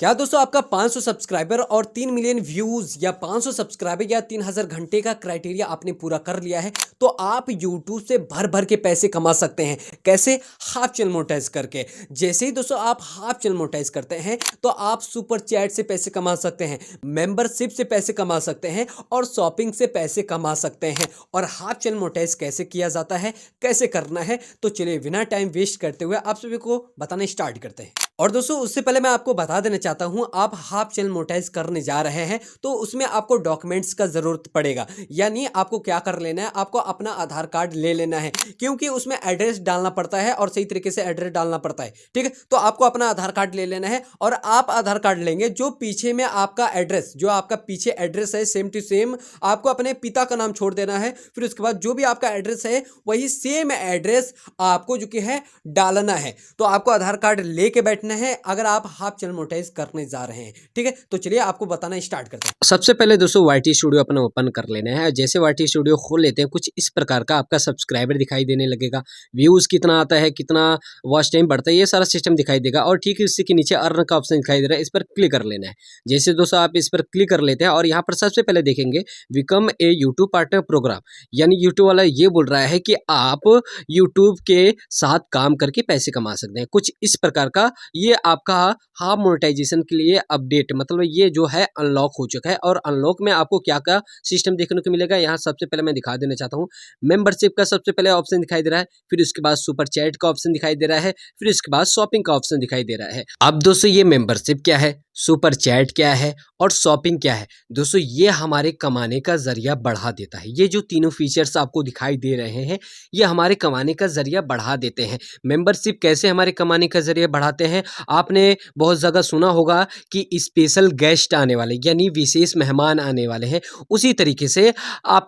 क्या दोस्तों आपका 500 सब्सक्राइबर और 3 मिलियन व्यूज या 500 सब्सक्राइबर या 3000 घंटे का क्राइटेरिया आपने पूरा कर लिया है तो आप YouTube से भर भर के पैसे कमा सकते हैं। कैसे? हाफ चैनल मोनेटाइज करके। जैसे ही दोस्तों आप हाफ चैनल मोनेटाइज करते हैं तो आप सुपर चैट से पैसे कमा सकते हैं, मेंबरशिप से पैसे कमा सकते हैं और शॉपिंग से पैसे कमा सकते हैं। और हाफ चैनल मोनेटाइज कैसे किया जाता है, कैसे करना है, तो चलिए बिना टाइम वेस्ट करते हुए आप सभी को बताना स्टार्ट करते हैं। और दोस्तों उससे पहले मैं आपको बता देना चाहता हूं, आप हाफ चैनल मोनेटाइज करने जा रहे हैं तो उसमें आपको डॉक्यूमेंट्स का जरूरत पड़ेगा। यानी आपको क्या कर लेना है, आपको अपना आधार कार्ड ले लेना है, क्योंकि उसमें एड्रेस डालना पड़ता है और सही तरीके से एड्रेस डालना पड़ता है। ठीक है, तो आपको अपना आधार कार्ड ले लेना है और आप आधार कार्ड लेंगे जो पीछे में आपका एड्रेस, जो आपका पीछे एड्रेस है सेम टू सेम आपको अपने पिता का नाम छोड़ देना है। फिर उसके बाद जो भी आपका एड्रेस है वही सेम एड्रेस आपको जो कि है डालना है। तो आपको आधार कार्ड लेके बैठना है अगर आप हाफ चैनल मोनेटाइज करने जा रहे हैं। ठीक है, तो चलिए आपको बताना स्टार्ट करते हैं। सबसे पहले दोस्तों YT स्टूडियो अपना ओपन कर लेना है। जैसे YT स्टूडियो खोल लेते हैं कुछ इस प्रकार का आपका सब्सक्राइबर दिखाई देने लगेगा, व्यूज कितना आता है, कितना वॉच टाइम बढ़ता है, ये सारा सिस्टम दिखाई देगा। और ठीक है इसी के नीचे अर्न का ऑप्शन दिखाई दे रहा है, इस पर क्लिक कर लेना है। जैसे दोस्तों आप इस पर क्लिक कर लेते हैं और यहाँ पर सबसे पहले देखेंगे become a YouTube partner programme, यानी यूट्यूब वाला ये बोल रहा है कि आप यूट्यूब के साथ काम करके पैसे कमा सकते हैं। कुछ इस प्रकार का ये आपका हाफ मोनेटाइजेशन के लिए अपडेट, मतलब ये जो है अनलॉक हो चुका है। और अनलॉक में आपको क्या क्या सिस्टम देखने को मिलेगा, यहाँ सबसे पहले मैं दिखा देना चाहता हूँ। मेंबरशिप का सबसे पहले ऑप्शन दिखाई दे रहा है, फिर उसके बाद सुपर चैट का ऑप्शन दिखाई दे रहा है, फिर उसके बाद शॉपिंग का ऑप्शन दिखाई दे रहा है। अब दोस्तों ये मेंबरशिप क्या है, सुपर चैट क्या है और शॉपिंग क्या है, दोस्तों ये हमारे कमाने का जरिया बढ़ा देता है। ये जो तीनों फीचर्स आपको दिखाई दे रहे हैं ये हमारे कमाने का जरिया बढ़ा देते हैं। मेंबरशिप कैसे हमारे कमाने का जरिया बढ़ाते हैं, आपने बहुत जगह सुना होगा कि स्पेशल गेस्ट आने वाले, यानी विशेष मेहमान आने वाले हैं। उसी तरीके से आप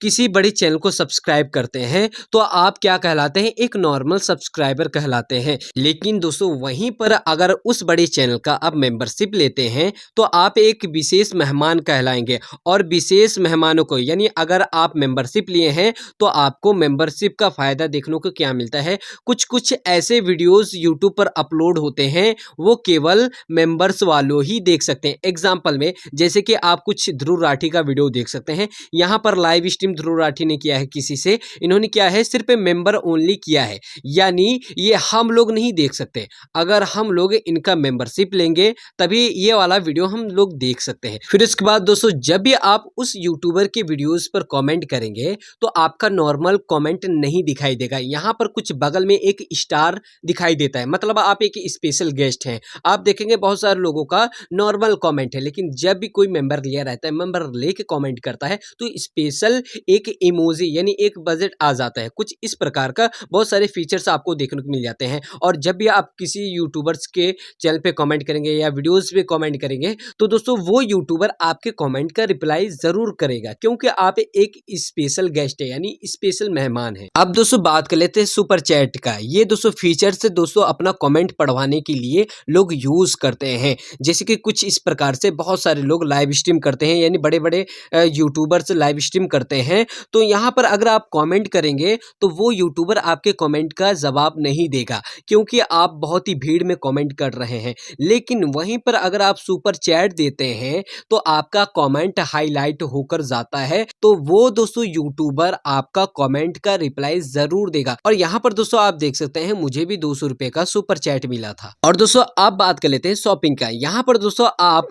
किसी बड़े चैनल को सब्सक्राइब करते हैं तो आप क्या कहलाते हैं, एक नॉर्मल सब्सक्राइबर कहलाते हैं। लेकिन दोस्तों वहीं पर अगर उस बड़े चैनल का आप मेंबरशिप लेते हैं तो आप एक विशेष मेहमान कहलाएंगे। और विशेष मेहमानों को, यानी अगर आप मेंबरशिप लिए हैं तो आपको मेंबरशिप का फायदा देखने को क्या मिलता है, कुछ कुछ ऐसे वीडियोस यूट्यूब पर अपलोड होते हैं वो केवल मेंबर्स वालों ही देख सकते हैं। एग्जांपल में जैसे कि आप कुछ ध्रुव राठी का वीडियो देख सकते हैं, यहाँ पर लाइव स्ट्रीम ध्रुव राठी ने किया है किसी से, इन्होंने क्या है सिर्फ मेंबर ओनली किया है, यानी ये हम लोग नहीं देख सकते। अगर हम लोग इनका मेंबरशिप लेंगे तभी ये वाला वीडियो हम लोग देख सकते हैं। फिर इसके बाद दोस्तों जब भी आप उस यूट्यूबर के वीडियोस पर कमेंट करेंगे तो आपका नॉर्मल कमेंट नहीं दिखाई देगा, यहाँ पर कुछ बगल में एक स्टार दिखाई देता है, मतलब आप एक स्पेशल गेस्ट हैं। आप देखेंगे बहुत सारे लोगों का नॉर्मल कमेंट है, लेकिन जब भी कोई मेंबर लिया रहता है, मेंबर लेके कमेंट करता है तो स्पेशल एक इमोजी यानी एक बजट आ जाता है। कुछ इस प्रकार का बहुत सारे फीचर्स आपको देखने को मिल जाते हैं। और जब भी आप किसी यूट्यूबर्स के चैनल पे कमेंट करेंगे या वीडियोस पे कमेंट करेंगे तो दोस्तों वो यूट्यूबर आपके कमेंट का रिप्लाई जरूर करेगा, क्योंकि आप एक स्पेशल गेस्ट है, यानी स्पेशल मेहमान है। अब दोस्तों बात कर लेते हैं सुपर चैट का। ये दोस्तों फीचर से दोस्तों अपना कमेंट पढ़वाने के लिए लोग यूज करते हैं। जैसे कि कुछ इस प्रकार से बहुत सारे लोग लाइव स्ट्रीम करते हैं, यानी बड़े बड़े यूट्यूबर्स लाइव स्ट्रीम करते हैं। तो यहाँ पर अगर आप कमेंट करेंगे तो वो यूट्यूबर आपके कमेंट का जवाब नहीं देगा, क्योंकि आप बहुत ही भीड़ में कमेंट कर रहे हैं। लेकिन वहीं पर अगर आप सुपर चैट देते हैं तो आपका कमेंट हाईलाइट होकर जाता है, तो वो दोस्तों यूट्यूबर आपका कमेंट का रिप्लाई जरूर देगा। और यहाँ पर दोस्तों आप देख सकते हैं मुझे भी 200 रुपए का सुपर चैट मिला था। और दोस्तों अब बात कर लेते हैं शॉपिंग का। यहाँ पर दोस्तों आप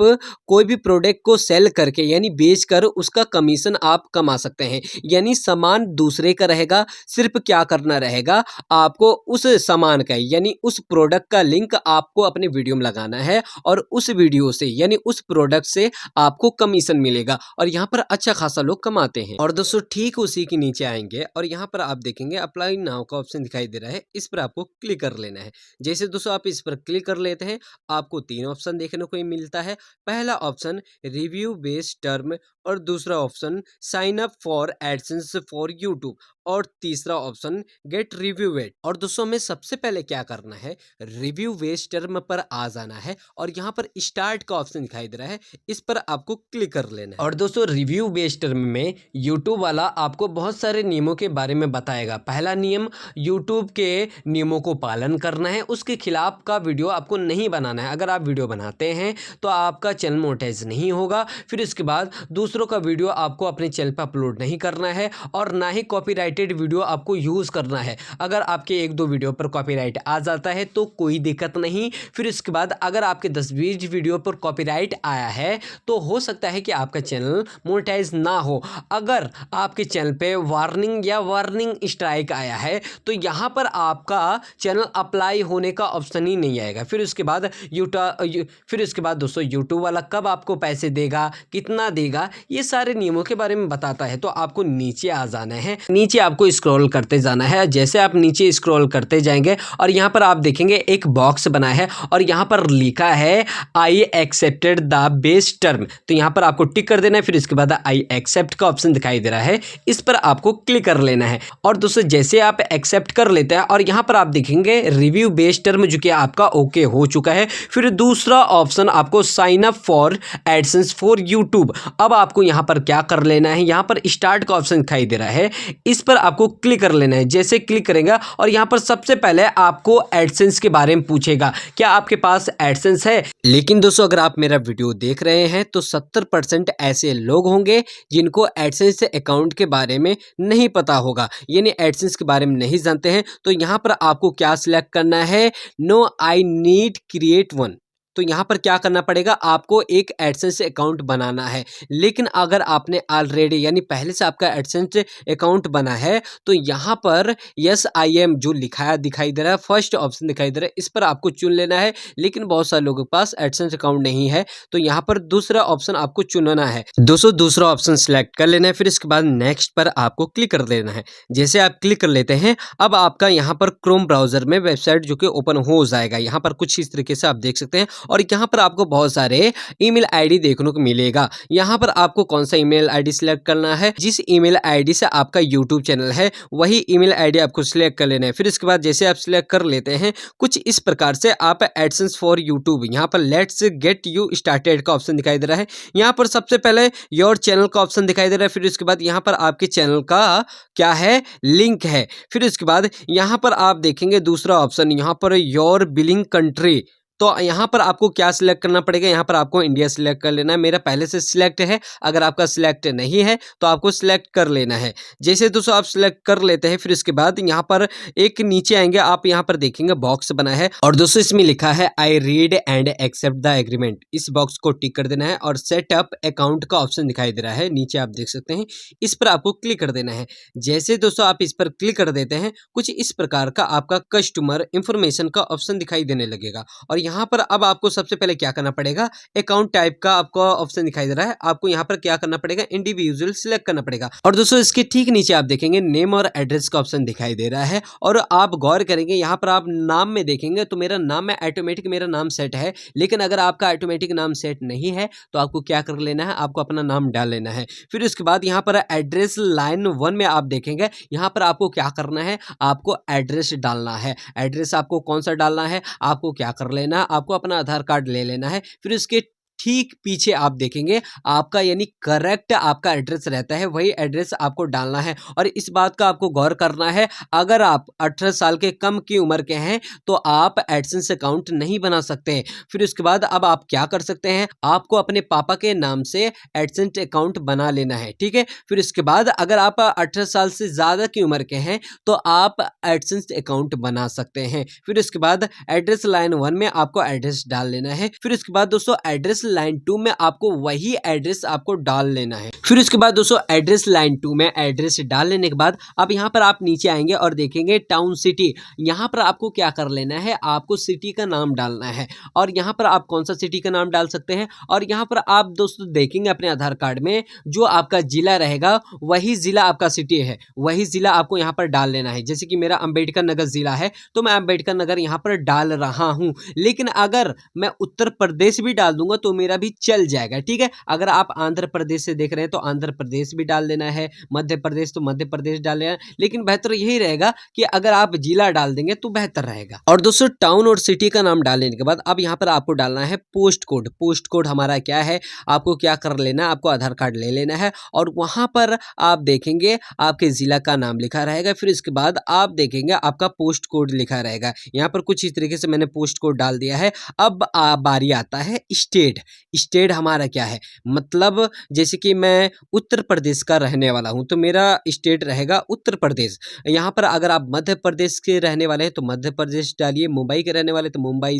कोई भी प्रोडक्ट को सेल करके यानी बेचकर उसका कमीशन आप कमा सकते हैं, यानी सामान दूसरे का रहेगा, सिर्फ क्या करना रहेगा, आपको उस सामान का यानी उस प्रोडक्ट का लिंक आपको अपने वीडियो में लगाना है और उस वीडियो से यानी उस प्रोडक्ट से आपको कमीशन मिलेगा। और यहाँ पर अच्छा खासा लोग कमाते हैं। और दोस्तों ठीक उसी के नीचे आएंगे और यहाँ पर आप देखेंगे अप्लाई नाउ का ऑप्शन दिखाई दे रहा है, इस पर आपको क्लिक कर लेना है। जैसे दोस्तों आप इस पर क्लिक कर लेते हैं आपको तीन ऑप्शन देखने को मिलता है। पहला ऑप्शन रिव्यू बेस्ड टर्म और दूसरा option sign up for AdSense for YouTube और तीसरा ऑप्शन गेट रिव्यू वेट। और दोस्तों हमें सबसे पहले क्या करना है, रिव्यू वेस्ट टर्म पर आ जाना है और यहाँ पर स्टार्ट का ऑप्शन दिखाई दे रहा है, इस पर आपको क्लिक कर लेना है। और दोस्तों रिव्यू बेस्ड टर्म में यूट्यूब वाला आपको बहुत सारे नियमों के बारे में बताएगा। पहला नियम, यूट्यूब के नियमों को पालन करना है, उसके खिलाफ का वीडियो आपको नहीं बनाना है। अगर आप वीडियो बनाते हैं तो आपका चैनल मोनेटाइज नहीं होगा। फिर इसके बाद दूसरों का वीडियो आपको अपने चैनल पर अपलोड नहीं करना है और ना ही कॉपीराइटेड वीडियो आपको यूज़ करना है। अगर आपके 1-2 वीडियो पर कॉपीराइट आ जाता है तो कोई दिक्कत नहीं। फिर इसके बाद अगर आपके 10-20 वीडियो पर कॉपीराइट आया है तो हो सकता है कि आपका चैनल मोनेटाइज ना हो। अगर आपके चैनल पे वार्निंग या वार्निंग स्ट्राइक आया है तो यहाँ पर आपका चैनल अप्लाई होने का ऑप्शन ही नहीं आएगा। फिर उसके बाद दोस्तों यूट्यूब वाला कब आपको पैसे देगा, कितना देगा, ये सारे नियमों के बारे में बताता है। तो आपको नीचे आ जाना है, नीचे आपको स्क्रॉल करते जाना है। जैसे आप नीचे स्क्रॉल करते जाएंगे और यहाँ पर आप देखेंगे एक बॉक्स बना है और यहाँ पर लिखा है I accepted the base term. तो यहाँ पर आपको टिक कर देना है। फिर इसके बाद आई एक्सेप्ट का ऑप्शन दिखाई दे रहा है, इस पर आपको क्लिक कर लेना है। और दोस्तों जैसे आप एक्सेप्ट कर लेते हैं और यहाँ पर आप देखेंगे रिव्यू बेस टर्म जो कि आपका ओके हो चुका है। फिर दूसरा ऑप्शन आपको sign up for AdSense for YouTube. अब आपको यहाँ पर क्या कर लेना है, यहाँ पर स्टार्ट का ऑप्शन दिखाई दे रहा है, इस पर आपको क्लिक कर लेना है। जैसे क्लिक करेंगे और यहाँ पर सबसे पहले आपको एडसेंस के बारे में पूछेगा, क्या आपके पास एडसेंस है। लेकिन दोस्तों अगर आप मेरा वीडियो देख रहे हैं तो 70% ऐसे लोग होंगे जिनको एडसेंस अकाउंट के बारे में नहीं पता होगा, यानी एडसेंस के बारे में नहीं जानते हैं। तो यहाँ पर आपको क्या सिलेक्ट करना है, no I need create one. तो यहाँ पर क्या करना पड़ेगा, आपको एक एडसेंस अकाउंट बनाना है। लेकिन अगर आपने ऑलरेडी यानी पहले से आपका एडसेंस अकाउंट बना है तो यहाँ पर यस आई एम जो लिखाया दिखाई दे रहा है, फर्स्ट ऑप्शन दिखाई दे रहा है, इस पर आपको चुन लेना है। लेकिन बहुत सारे लोगों के पास एडसेंस अकाउंट नहीं है तो यहाँ पर दूसरा ऑप्शन आपको चुनना है। दोस्तों दूसरा ऑप्शन सिलेक्ट कर लेना है। फिर इसके बाद नेक्स्ट पर आपको क्लिक कर देना है। जैसे आप क्लिक कर लेते हैं अब आपका यहाँ पर क्रोम ब्राउजर में वेबसाइट जो कि ओपन हो जाएगा। यहाँ पर कुछ इस तरीके से आप देख सकते हैं और यहाँ पर आपको बहुत सारे ईमेल आईडी देखने को मिलेगा। यहाँ पर आपको कौन सा ईमेल आईडी सिलेक्ट करना है, जिस ईमेल आईडी से आपका यूट्यूब चैनल है वही ईमेल आईडी आपको सिलेक्ट कर लेना है। फिर इसके बाद जैसे आप सिलेक्ट कर लेते हैं कुछ इस प्रकार से आप एडसेंस फॉर यूट्यूब, यहाँ पर लेट्स गेट यू स्टार्टेड का ऑप्शन दिखाई दे रहा है। यहाँ पर सबसे पहले योर चैनल का ऑप्शन दिखाई दे रहा है। फिर इसके बाद यहाँ पर आपके चैनल का क्या है, लिंक है। फिर इसके बाद यहाँ पर आप देखेंगे दूसरा ऑप्शन, यहाँ पर योर बिलिंग कंट्री। तो यहाँ पर आपको क्या सिलेक्ट करना पड़ेगा, यहाँ पर आपको इंडिया सिलेक्ट कर लेना है। मेरा पहले से सिलेक्ट है, अगर आपका सिलेक्ट नहीं है तो आपको सिलेक्ट कर लेना है। जैसे दोस्तों आप सिलेक्ट कर लेते हैं फिर इसके बाद यहाँ पर एक नीचे आएंगे, आप यहाँ पर देखेंगे बॉक्स बना है और दोस्तों इसमें लिखा है I read and accept the agreement. इस बॉक्स को टिक कर देना है और सेट अप अकाउंट का ऑप्शन दिखाई दे रहा है, नीचे आप देख सकते हैं, इस पर आपको क्लिक कर देना है। जैसे दोस्तों आप इस पर क्लिक कर देते हैं कुछ इस प्रकार का आपका कस्टमर इंफॉर्मेशन का ऑप्शन दिखाई देने लगेगा। और यहाँ पर अब आपको सबसे पहले क्या करना पड़ेगा, अकाउंट टाइप का आपको ऑप्शन दिखाई दे रहा है, आपको यहाँ पर क्या करना पड़ेगा, इंडिविजुअल सिलेक्ट करना पड़ेगा। और दोस्तों इसके ठीक नीचे आप देखेंगे नेम और एड्रेस का ऑप्शन दिखाई दे रहा है और आप गौर करेंगे यहाँ पर आप नाम में देखेंगे तो मेरा नाम में ऑटोमेटिक मेरा नाम सेट है। लेकिन अगर आपका ऑटोमेटिक नाम सेट नहीं है तो आपको क्या कर लेना है, आपको अपना नाम डाल लेना है। फिर उसके बाद यहाँ पर एड्रेस लाइन 1 में आप देखेंगे यहाँ पर आपको क्या करना है, आपको एड्रेस डालना है। एड्रेस आपको कौन सा डालना है, आपको क्या कर लेना है, आपको अपना आधार कार्ड ले लेना है। फिर उसके ठीक पीछे आप देखेंगे आपका यानी करेक्ट आपका एड्रेस रहता है, वही एड्रेस आपको डालना है। और इस बात का आपको गौर करना है, अगर आप 18 साल के कम की उम्र के हैं तो आप एडसेंस अकाउंट नहीं बना सकते। फिर उसके बाद अब आप क्या कर सकते हैं, आपको अपने पापा के नाम से एडसेंस अकाउंट बना लेना है, ठीक है। फिर उसके बाद अगर आप 18 साल से ज़्यादा की उम्र के हैं तो आप एडसेंस अकाउंट बना सकते हैं। फिर उसके बाद एड्रेस लाइन 1 में आपको एड्रेस डाल लेना है। फिर उसके बाद दोस्तों एड्रेस लाइन 2 में आपको वही एड्रेस आपको डाल लेना है। फिर उसके बाद दोस्तों एड्रेस लाइन 2 में एड्रेस डाल लेने के बाद अब यहाँ पर आप नीचे आएंगे और देखेंगे टाउन सिटी। यहाँ पर आपको क्या कर लेना है, आपको सिटी का नाम डालना है। और यहाँ पर आप कौन सा सिटी का नाम डाल सकते हैं, और यहाँ पर आप दोस्तों देखेंगे अपने आधार कार्ड में जो आपका जिला रहेगा वही जिला आपका सिटी है, वही जिला आपको यहाँ पर डाल लेना है। जैसे कि मेरा अंबेडकर नगर जिला है तो मैं अंबेडकर नगर यहाँ पर डाल रहा हूँ। लेकिन अगर मैं उत्तर प्रदेश भी डाल दूंगा तो मेरा भी चल जाएगा। ठीक है, अगर आप आंध्र प्रदेश से देख रहे हैं तो आंध्र प्रदेश भी डाल देना है, मध्य प्रदेश तो मध्य प्रदेश डाल देना है, लेकिन बेहतर यही रहेगा कि अगर आप जिला डाल देंगे तो बेहतर रहेगा। और दोस्तों टाउन और सिटी का नाम डालने के बाद अब यहाँ पर आपको डालना है पोस्ट कोड। पोस्ट कोड हमारा क्या है, आपको क्या कर लेना है, आपको आधार कार्ड ले लेना है और वहां पर आप देखेंगे आपके जिला का नाम लिखा रहेगा, फिर इसके बाद आप देखेंगे आपका पोस्ट कोड लिखा रहेगा। यहाँ पर कुछ इस तरीके से मैंने पोस्ट कोड डाल दिया है। अब बारी आता है स्टेट। स्टेट हमारा क्या है, मतलब जैसे कि मैं उत्तर प्रदेश का रहने वाला हूं तो मेरा स्टेट रहेगा उत्तर प्रदेश। यहाँ पर अगर आप मध्य प्रदेश के रहने वाले हैं तो मध्य प्रदेश डालिए, मुंबई के रहने वाले तो मुंबई,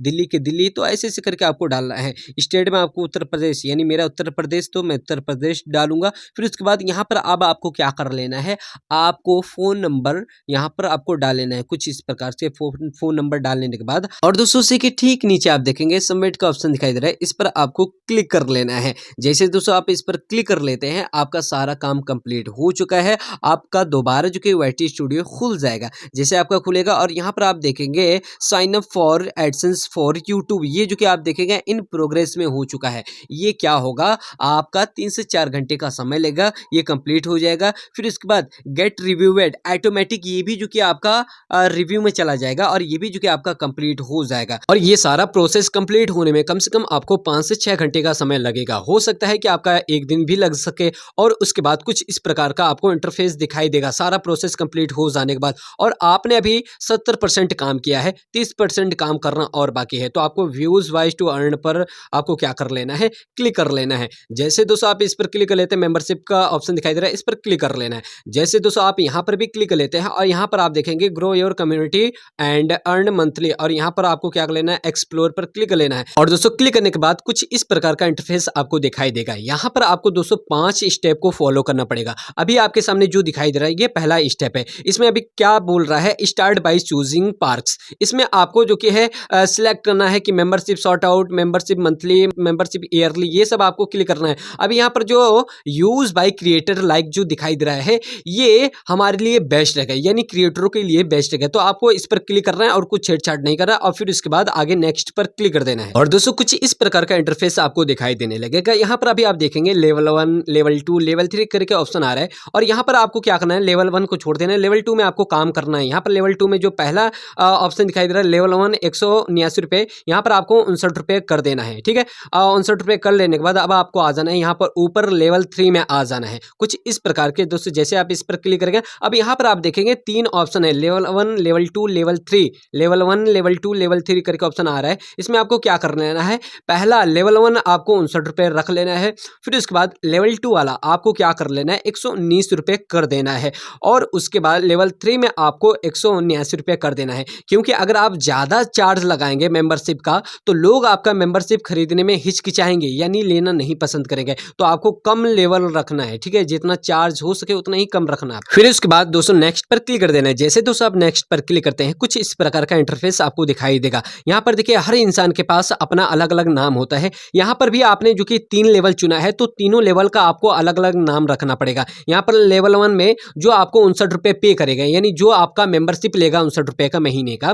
दिल्ली के दिल्ली, तो ऐसे ऐसे करके आपको डालना है। स्टेट में आपको उत्तर प्रदेश, यानी मेरा उत्तर प्रदेश तो मैं उत्तर प्रदेश डालूंगा। फिर उसके बाद यहाँ पर अब आपको क्या कर लेना है, आपको फोन नंबर यहाँ पर आपको डाल लेना है कुछ इस प्रकार से। फोन नंबर डालने के बाद और दोस्तों से कि ठीक नीचे आप देखेंगे सबमिट का ऑप्शन दिखाई दे रहा है, इस पर आपको क्लिक कर लेना है। जैसे दोस्तों आप इस पर क्लिक कर लेते हैं आपका सारा काम कंप्लीट हो चुका है। आपका दोबारा जो कि YT स्टूडियो खुल जाएगा। जैसे आपका खुलेगा और यहाँ पर आप देखेंगे sign up for AdSense for YouTube, ये जो कि आप देखेंगे इन प्रोग्रेस में हो चुका है। ये क्या होगा, आपका 3 से 4 घंटे का समय लेगा, ये कंप्लीट हो जाएगा। फिर इसके बाद गेट रिव्यूड ऑटोमेटिक, ये भी जो कि आपका रिव्यू में चला जाएगा और ये भी जो कि आपका कंप्लीट हो जाएगा। और ये सारा प्रोसेस कंप्लीट होने में कम से कम आपको 5 से 6 घंटे का समय लगेगा। हो सकता है कि आपका एक दिन भी लग सके। और उसके बाद कुछ इस प्रकार का आपको इंटरफेस दिखाई देगा सारा प्रोसेस कंप्लीट हो जाने के बाद। और आपने अभी 70% काम किया है, 30% काम करना और बाकी है। तो आपको व्यूज वाइज टू अर्न पर आपको क्या कर लेना है, क्लिक कर लेना है। जैसे दोस्तों आप इस पर क्लिक कर लेते हैं, मेंबरशिप का ऑप्शन दिखाई दे रहा है, इस पर क्लिक कर लेना है। जैसे दोस्तों आप यहाँ पर भी क्लिक कर लेते हैं और यहाँ पर आप देखेंगे grow your community and earn monthly, और यहाँ पर आपको क्या कर लेना है, एक्सप्लोर पर क्लिक कर लेना है। और दोस्तों क्लिक करने के बाद कुछ इस प्रकार का इंटरफेस आपको दिखाई देगा। यहाँ पर आपको दोस्तों 5 स्टेप को फॉलो करना पड़ेगा। अभी आपके सामने जो दिखाई दे रहा है ये पहला स्टेप है। इसमें अभी क्या बोल रहा है, स्टार्ट बाय चूजिंग पार्क्स। इसमें आपको जो कि है सिलेक्ट करना है कि membership sort out, membership monthly, membership yearly, ये सब आपको क्लिक करना है। अब यहाँ पर जो यूज बाय क्रिएटर लाइक जो दिखाई दे रहा है ये हमारे लिए बेस्ट रहेगा, यानी क्रिएटरों के लिए बेस्ट रहेगा। तो आपको इस पर क्लिक करना है और कुछ छेड़छाड़ नहीं करना और फिर उसके बाद आगे नेक्स्ट पर क्लिक कर देना है। और दोस्तों कुछ इस प्रकार का इंटरफेस आपको दिखाई देने लगेगा। यहाँ पर अभी आप देखेंगे लेवल 1, लेवल 2, लेवल 3 करके ऑप्शन आ रहा है। और यहाँ पर आपको क्या करना है, लेवल 1 को छोड़ देना है, लेवल 2 में आपको काम करना है। यहाँ पर लेवल 2 में जो पहला ऑप्शन दिखाई दे रहा है लेवल 1 179 रुपये, यहाँ पर आपको 59 रुपये कर देना है। ठीक है, 59 रुपये कर लेने के बाद अब आपको आ जाना है यहाँ पर ऊपर लेवल 3 में आ जाना है। कुछ इस प्रकार के दोस्तों जैसे आप इस पर क्लिक करेंगे अब यहाँ पर आप देखेंगे 3 ऑप्शन है, level 1, level 2, level 3, level 1, level 2, level 3 करके ऑप्शन आ रहा है। इसमें आपको क्या कर लेना है, पहला लेवल 1 आपको 59 रुपये रख लेना है। फिर उसके बाद लेवल 2 वाला आपको क्या कर लेना है, 119 रुपये कर देना है। और उसके बाद लेवल 3 में आपको 179 रुपये कर देना है, क्योंकि अगर आप ज़्यादा चार्ज लगाएंगे मेंबरशिप का तो लोग आपका मेंबरशिप खरीदने में हिचकिचाएंगे, यानी लेना नहीं पसंद करेंगे। तो आपको कम लेवल रखना है, ठीक है, जितना चार्ज हो सके उतना ही कम रखना है। फिर उसके बाद दोस्तों नेक्स्ट पर क्लिक कर देना है। जैसे दोस्तों आप नेक्स्ट पर क्लिक करते हैं कुछ इस प्रकार का इंटरफेस आपको दिखाई देगा। यहाँ पर देखिए हर इंसान के पास अपना अलग अलग नाम होता है। यहाँ पर भी आपने जो कि 3 लेवल चुना है तो तीनों लेवल का आपको अलग अलग नाम रखना पड़ेगा। यहाँ पर लेवल 1 में जो आपको 59 रुपये पे करेगा, यानी जो आपका मेंबरशिप लेगा 59 रुपये का महीने का,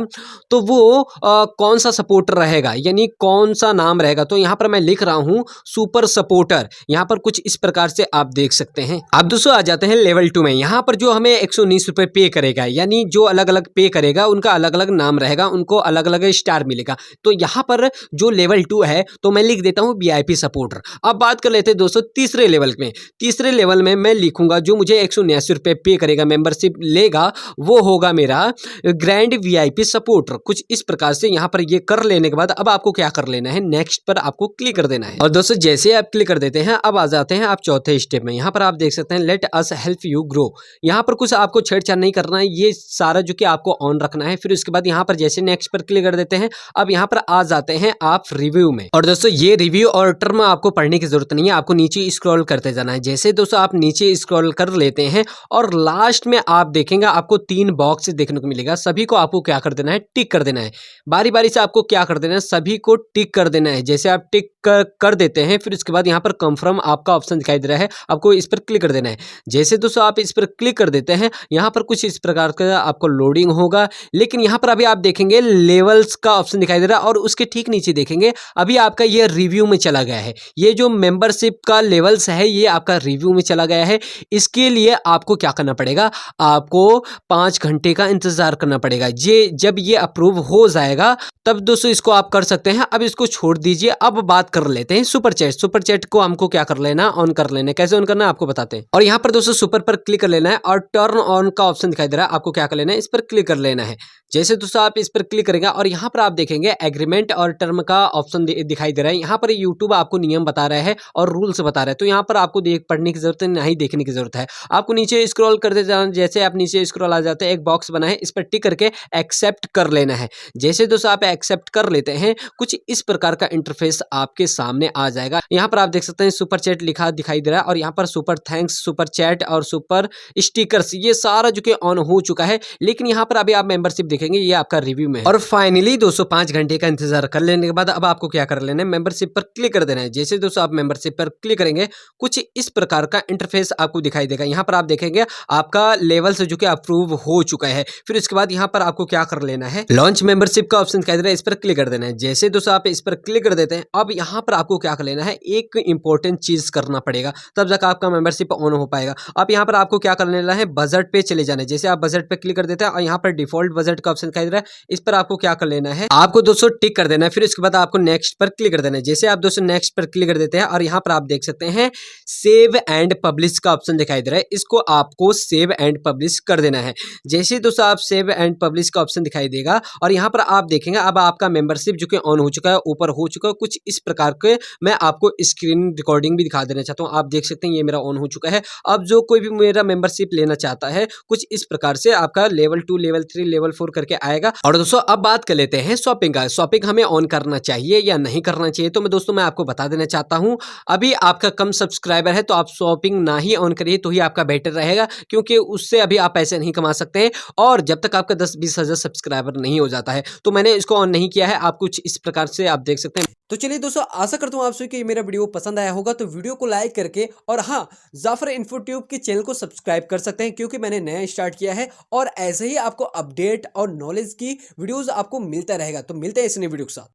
तो वो कौन सा सपोर्टर रहेगा, यानी कौन सा नाम रहेगा। तो यहाँ पर मैं लिख रहा हूँ सुपर सपोर्टर। यहाँ पर कुछ इस प्रकार से आप देख सकते हैं। आप दोस्तों आ जाते हैं लेवल 2 में। यहाँ पर जो हमें 119 रुपये पे करेगा, यानी जो अलग अलग पे करेगा उनका अलग अलग नाम रहेगा, उनको अलग अलग स्टार मिलेगा। तो यहाँ पर जो लेवल 2 है तो मैं लिख देता हूँ VIP सपोर्टर। अब बात कर लेते हैं दोस्तों तीसरे लेवल में। तीसरे लेवल में मैं लिखूंगा जो मुझे 179 रुपये पे करेगा, मेंबरशिप लेगा, वो होगा मेरा ग्रैंड VIP सपोर्टर। कुछ इस प्रकार से यहाँ पर ये कर लेने के बाद अब आपको क्या कर लेना है, नेक्स्ट पर आपको क्लिक कर देना है। और दोस्तों जैसे आप क्लिक कर देते हैं अब आ जाते हैं आप चौथे स्टेप में। यहाँ पर आप देख सकते हैं let us help you grow. यहाँ पर कुछ आपको छेड़छाड़ नहीं करना है, ये सारा जो कि आपको ऑन रखना है। फिर उसके बाद यहाँ पर जैसे नेक्स्ट पर क्लिक कर देते हैं अब यहाँ पर आ जाते हैं आप रिव्यू में। और दोस्तों ये रिव्यू और टर्म आपको पढ़ने की जरूरत नहीं है, आपको नीचे स्क्रॉल करते जाना है। जैसे दोस्तों आप नीचे स्क्रॉल कर लेते हैं और लास्ट में आप देखेंगे आपको 3 बॉक्स देखने को मिलेगा। सभी को आपको क्या कर देना है, टिक कर देना है। बारी बारी से आपको क्या कर देना है, सभी को टिक कर देना है। जैसे आप टिक कर देते हैं, फिर उसके बाद यहाँ पर कंफर्म आपका ऑप्शन दिखाई दे रहा है, आपको इस पर क्लिक कर देना है। जैसे दोस्तों आप इस पर क्लिक कर देते हैं, यहाँ पर कुछ इस प्रकार का आपको लोडिंग होगा, लेकिन यहाँ पर अभी आप देखेंगे लेवल्स का ऑप्शन दिखाई दे रहा है और उसके ठीक नीचे देखेंगे अभी आपका ये रिव्यू में चला गया है। ये जो मेंबरशिप का लेवल्स है ये आपका रिव्यू में चला गया है। इसके लिए आपको क्या करना पड़ेगा, आपको 5 घंटे का इंतजार करना पड़ेगा। ये जब ये अप्रूव हो जाएगा तब दोस्तों इसको आप कर सकते हैं। अब इसको छोड़ दीजिए, अब बात कर लेते हैं सुपर चैट। सुपर चैट को हमको क्या कर लेना, ऑन कर लेना है। कैसे ऑन करना है आपको बताते हैं। और यहाँ पर दोस्तों सुपर पर क्लिक कर लेना है और टर्न ऑन का ऑप्शन दिखाई दे रहा है, आपको क्या कर लेना है, इस पर क्लिक कर लेना है। जैसे दोस्तों आप इस पर क्लिक करेंगे और यहाँ पर आप देखेंगे एग्रीमेंट और टर्म का ऑप्शन दिखाई दे रहा है। यहाँ पर यूट्यूब आपको नियम बता रहा है और रूल्स बता रहा है, तो यहाँ पर आपको पढ़ने की जरूरत है, नहीं देखने की जरूरत है। आपको नीचे स्क्रॉल करते जाना, जैसे आप नीचे स्क्रॉल आ जाते हैं एक बॉक्स बना है, इस पर टिक करके एक्सेप्ट कर लेना है। जैसे दोस्तों आप एक्सेप्ट कर लेते हैं, कुछ इस प्रकार का इंटरफेस आपके सामने आ जाएगा। यहाँ पर आप देख सकते हैं सुपर चैट लिखा दिखाई दे रहा है और यहाँ पर सुपर थैंक्स, सुपर चैट और सुपर स्टिकर्स ये सारा जो कि ऑन हो चुका है। लेकिन यहाँ पर अभी आप मेंबरशिप देखेंगे ये आपका रिव्यू में है। और फाइनली दोस्तों 5 घंटे का इंतजार कर लेने के बाद अब आपको क्या कर लेना है, मेंबरशिप पर क्लिक कर देना है। जैसे दोस्तों आप मेंबरशिप पर क्लिक करेंगे, कुछ इस प्रकार का इंटरफेस आपको दिखाई देगा। यहाँ पर आप देखेंगे आपका लेवल से जो कि अप्रूव हो चुका है। फिर इसके बाद यहाँ पर आपको क्या कर लेना है, लॉन्च मेंबरशिप का ऑप्शन दिखाई दे रहा है, इस पर क्लिक कर देना है। जैसे दोस्तों आप इस पर क्लिक कर देते हैं, अब यहाँ पर आपको क्या कर लेना है, एक इंपॉर्टेंट चीज करना पड़ेगा, तब जाकर आपका मेंबरशिप ऑन हो पाएगा। अब यहाँ पर आपको क्या कर लेना है, बजट पे चले जाना है। जैसे आप बजट पे क्लिक कर देते हैं और यहाँ पर डिफॉल्ट बजट का ऑप्शन दिखाई दे रहा है, इस पर आपको क्या कर लेना है, आपको दोस्तों टिक कर देना है। फिर इसके बाद आपको नेक्स्ट पर क्लिक कर देना है। जैसे आप दोस्तों नेक्स्ट पर क्लिक कर देते हैं और यहाँ पर आप देख सकते हैं सेव एंड पब्लिश का ऑप्शन दिखाई दे रहा है, इसको आपको सेव एंड पब्लिश कर देना है। जैसे दोस्तों आप सेव एंड पब्लिश का ऑप्शन दिखाई देगा और यहाँ पर आप देखेंगे अब आपका मेंबरशिप जो कि ऑन हो चुका है, ऊपर हो चुका है। कुछ इस प्रकार के मैं आपको स्क्रीन रिकॉर्डिंग भी दिखा देना चाहता हूँ। आप देख सकते हैं ये मेरा ऑन हो चुका है। अब जो कोई भी मेरा मेंबरशिप लेना चाहता है, कुछ इस प्रकार से आपका लेवल 2, लेवल 3, लेवल 4 करके आएगा। और दोस्तों अब बात कर लेते हैं शॉपिंग का। शॉपिंग हमें ऑन करना चाहिए या नहीं करना चाहिए, तो मैं आपको बता देना चाहता हूँ। अभी आपका कम सब्सक्राइबर है तो आप शॉपिंग ना ही ऑन करिए तो ही आपका बेटर रहेगा, क्योंकि उससे अभी आप पैसे नहीं कमा सकते हैं। और जब तक आपका 10-20 हज़ार सब्सक्राइबर नहीं हो जाता है, तो मैंने इसको ऑन नहीं किया है। आप कुछ इस प्रकार से आप देख सकते हैं। तो चलिए दोस्तों, आशा करता हूँ आपसे कि मेरा वीडियो पसंद आया होगा, तो वीडियो को लाइक करके और हाँ, जाफर इन्फोट्यूब के चैनल को सब्सक्राइब कर सकते हैं, क्योंकि मैंने नया स्टार्ट किया है और ऐसे ही आपको अपडेट और नॉलेज की वीडियोस आपको मिलता रहेगा। तो मिलते हैं इस नए वीडियो के साथ।